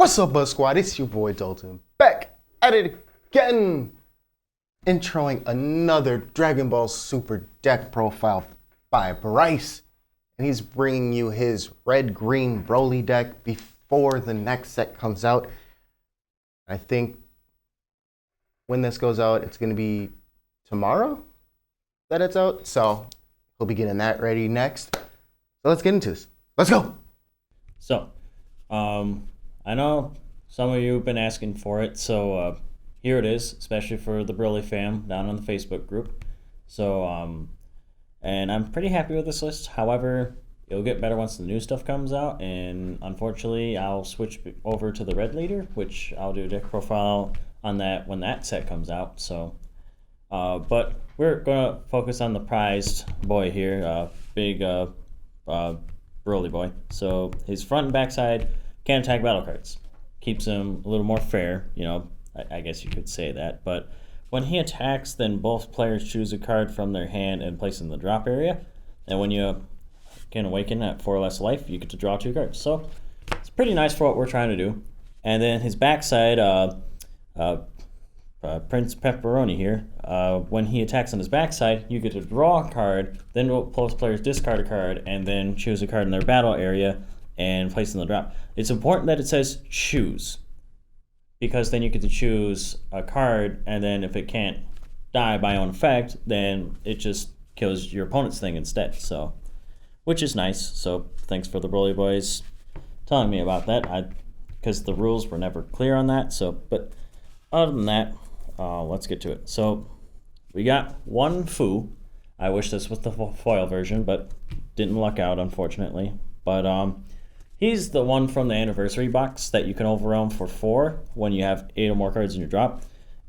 What's up, Buzz Squad? It's your boy Dalton, back at it again, introing another Dragon Ball Super deck profile by Bryce, and he's bringing you his red-green Broly deck before the next set comes out. I think when this goes out, it's going to be tomorrow that it's out, so he'll be getting that ready next. So let's get into this. Let's go! So, I know some of you have been asking for it, so here it is, especially for the Broly fam down on the Facebook group. So, and I'm pretty happy with this list. However, it'll get better once the new stuff comes out, and unfortunately, I'll switch over to the red leader, which I'll do a deck profile on that when that set comes out. So, but we're gonna focus on the prized boy here, big Broly boy. So his front and back side can attack battle cards. Keeps him a little more fair, you know, I guess you could say that. But when he attacks, then both players choose a card from their hand and place it in the drop area. And when you can awaken at 4 or less life, you get to draw 2 cards. So it's pretty nice for what we're trying to do. And then his backside, Prince Pepperoni here, when he attacks on his backside, you get to draw a card, then both players discard a card, and then choose a card in their battle area and place in the drop. It's important that it says choose, because then you get to choose a card, and then if it can't die by own effect, then it just kills your opponent's thing instead. So, which is nice. So thanks for the Broly boys telling me about that. Because the rules were never clear on that. So, but other than that, let's get to it. So we got one Fu. I wish this was the foil version, but didn't luck out, unfortunately. But he's the one from the anniversary box that you can overwhelm for 4 when you have 8 or more cards in your drop.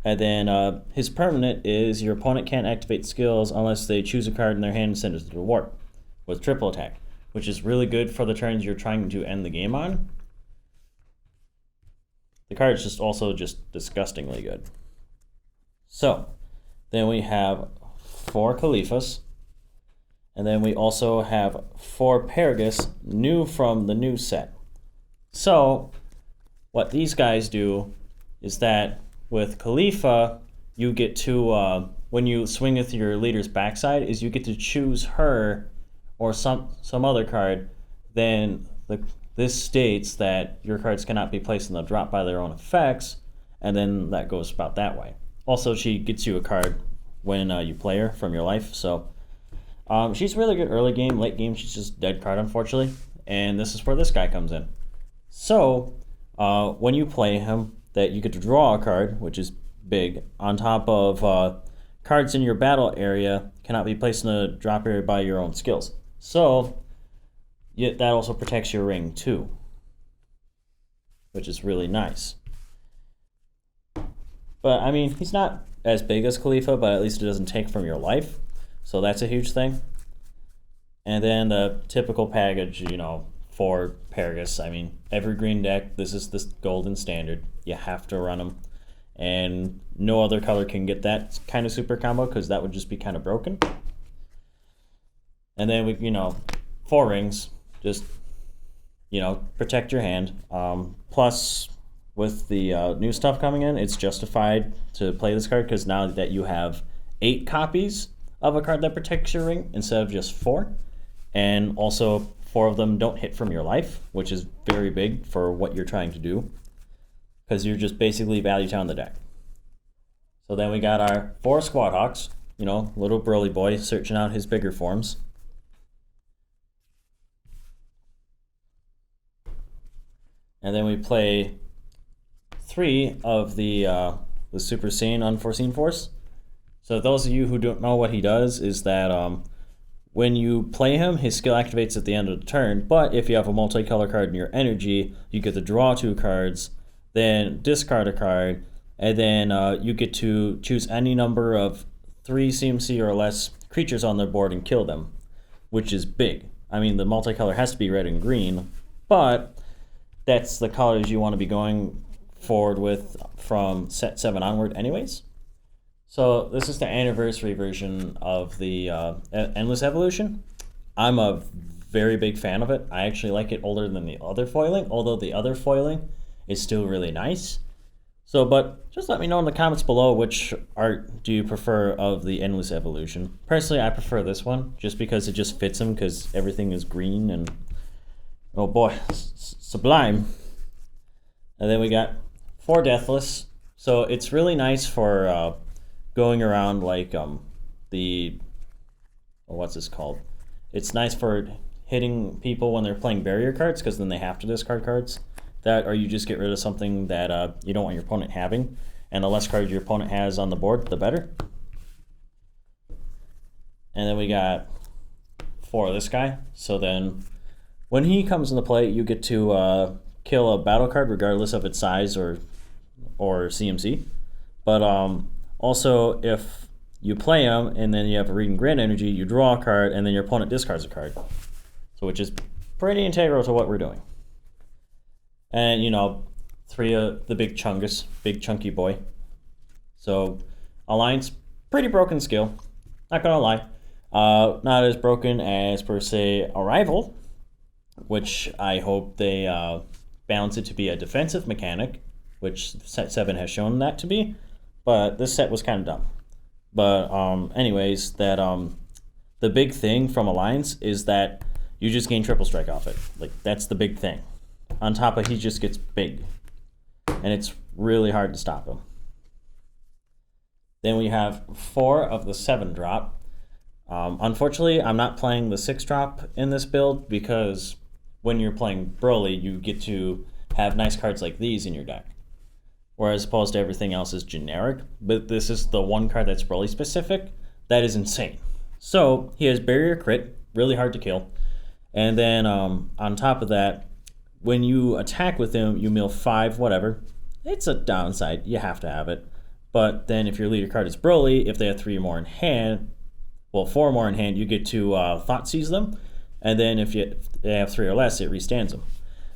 And then his permanent is your opponent can't activate skills unless they choose a card in their hand and send it to the warp with triple attack, which is really good for the turns you're trying to end the game on. The card is also just disgustingly good. So then we have 4 Khalifas. And then we also have 4 Paragus, new from the new set. So what these guys do is that with Khalifa, you get to, when you swing with your leader's backside, is you get to choose her or some other card. Then this states that your cards cannot be placed in the drop by their own effects, and then that goes about that way. Also, she gets you a card when you play her from your life, so she's really good early game. Late game, she's just dead card, unfortunately. And this is where this guy comes in. So, when you play him, that you get to draw a card, which is big, on top of cards in your battle area cannot be placed in the drop area by your own skills. So, that also protects your ring, too, which is really nice. But, I mean, he's not as big as Khalifa, but at least it doesn't take from your life. So that's a huge thing. And then the typical package, you know, for Paragus. I mean, every green deck, this is the golden standard. You have to run them. And no other color can get that kind of super combo, because that would just be kind of broken. And then, 4 rings. Just, protect your hand. Plus, with the new stuff coming in, it's justified to play this card, because now that you have 8 copies of a card that protects your ring instead of just 4, and also 4 of them don't hit from your life, which is very big for what you're trying to do, because you're just basically value town the deck. So then we got our 4 Squad Hawks, little Broly boy searching out his bigger forms. And then we play 3 of the Super Saiyan Unforeseen Force. So those of you who don't know what he does is that when you play him, his skill activates at the end of the turn, but if you have a multicolor card in your energy, you get to draw 2 cards, then discard a card, and then you get to choose any number of 3 CMC or less creatures on their board and kill them, which is big. I mean, the multicolor has to be red and green, but that's the colors you want to be going forward with from set 7 onward anyways. So this is the anniversary version of the Endless Evolution. I'm a very big fan of it. I actually like it older than the other foiling, although the other foiling is still really nice. So, but just let me know in the comments below which art do you prefer of the Endless Evolution. Personally, I prefer this one just because it just fits him because everything is green and oh boy, sublime. And then we got 4 Deathless. So it's really nice for going around like what's this called? It's nice for hitting people when they're playing barrier cards because then they have to discard cards. That or you just get rid of something that you don't want your opponent having, and the less cards your opponent has on the board, the better. And then we got 4 of this guy. So then when he comes into play, you get to kill a battle card regardless of its size or CMC. But also if you play him and then you have a Reading Grand Energy, you draw a card and then your opponent discards a card. So which is pretty integral to what we're doing. And, you know, 3 of the big chungus, big chunky boy. So, Alliance, pretty broken skill. Not gonna lie. Not as broken as, per se, Arrival, which I hope they balance it to be a defensive mechanic, which set 7 has shown that to be. But this set was kind of dumb. But, anyways, that the big thing from Alliance is that you just gain triple strike off it. Like, that's the big thing. On top of he just gets big. And it's really hard to stop him. Then we have 4 of the 7 drop. Unfortunately, I'm not playing the 6 drop in this build because when you're playing Broly, you get to have nice cards like these in your deck. Whereas opposed to everything else is generic. But this is the one card that's Broly specific. That is insane. So he has Barrier Crit, really hard to kill. And then on top of that, when you attack with him, you mill 5 whatever. It's a downside. You have to have it. But then if your leader card is Broly, if they have 3 or more in hand, well, 4 more in hand, you get to Thought Seize them. And then if they have 3 or less, it restands them.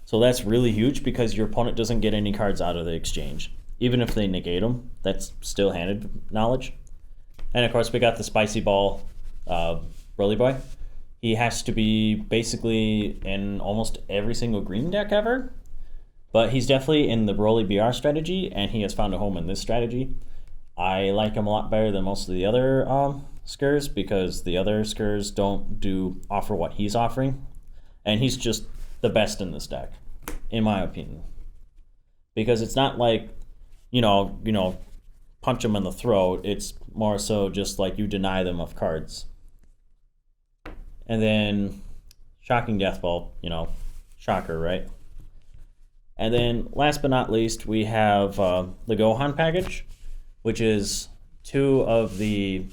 So that's really huge because your opponent doesn't get any cards out of the exchange. Even if they negate them, that's still handed knowledge. And of course, we got the Spicy Ball Broly Boy. He has to be basically in almost every single green deck ever. But he's definitely in the Broly BR strategy, and he has found a home in this strategy. I like him a lot better than most of the other Skurs because the other Skurs don't offer what he's offering. And he's just the best in this deck, in my opinion. Because it's not like, you know, punch him in the throat. It's more so just like you deny them of cards. And then Shocking Death Ball, you know, shocker, right? And then last but not least, we have the Gohan package, which is 2 of the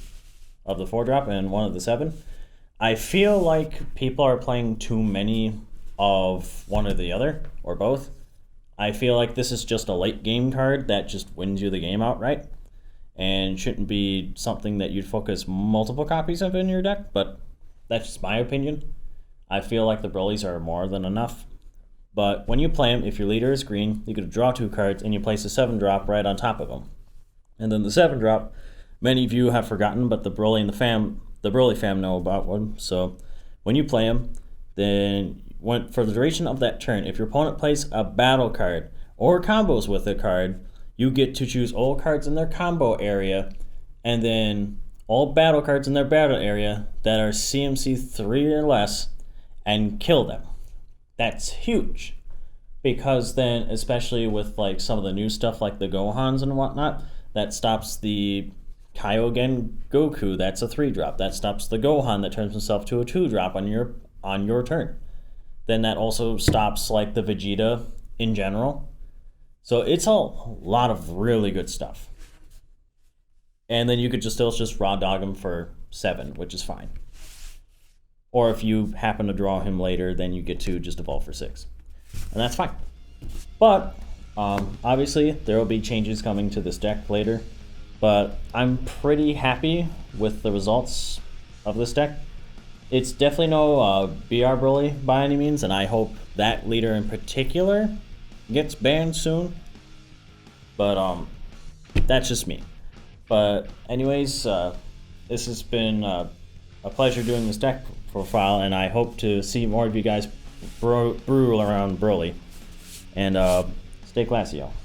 4 drop and 1 of the 7. I feel like people are playing too many of one or the other, or both. I feel like this is just a late game card that just wins you the game outright, and shouldn't be something that you'd focus multiple copies of in your deck, but that's just my opinion. I feel like the Brolys are more than enough. But when you play them, if your leader is green, you get to draw 2 cards and you place a 7 drop right on top of them. And then the 7 drop, many of you have forgotten, but the Broly fam know about one. So when you play them, then for the duration of that turn, if your opponent plays a battle card or combos with a card, you get to choose all cards in their combo area and then all battle cards in their battle area that are CMC 3 or less and kill them. That's huge. Because then, especially with like some of the new stuff like the Gohans and whatnot, that stops the Kyogen Goku, that's a 3 drop. That stops the Gohan that turns himself to a 2 drop on your turn. Then that also stops like the Vegeta in general. So it's a lot of really good stuff. And then you could still just raw dog him for 7, which is fine. Or if you happen to draw him later, then you get to just evolve for 6. And that's fine. But, obviously, there will be changes coming to this deck later. But I'm pretty happy with the results of this deck. It's definitely no BR Broly by any means, and I hope that leader in particular gets banned soon. But, that's just me. But anyways, this has been a pleasure doing this deck profile, and I hope to see more of you guys brew around Broly. And Stay classy, y'all.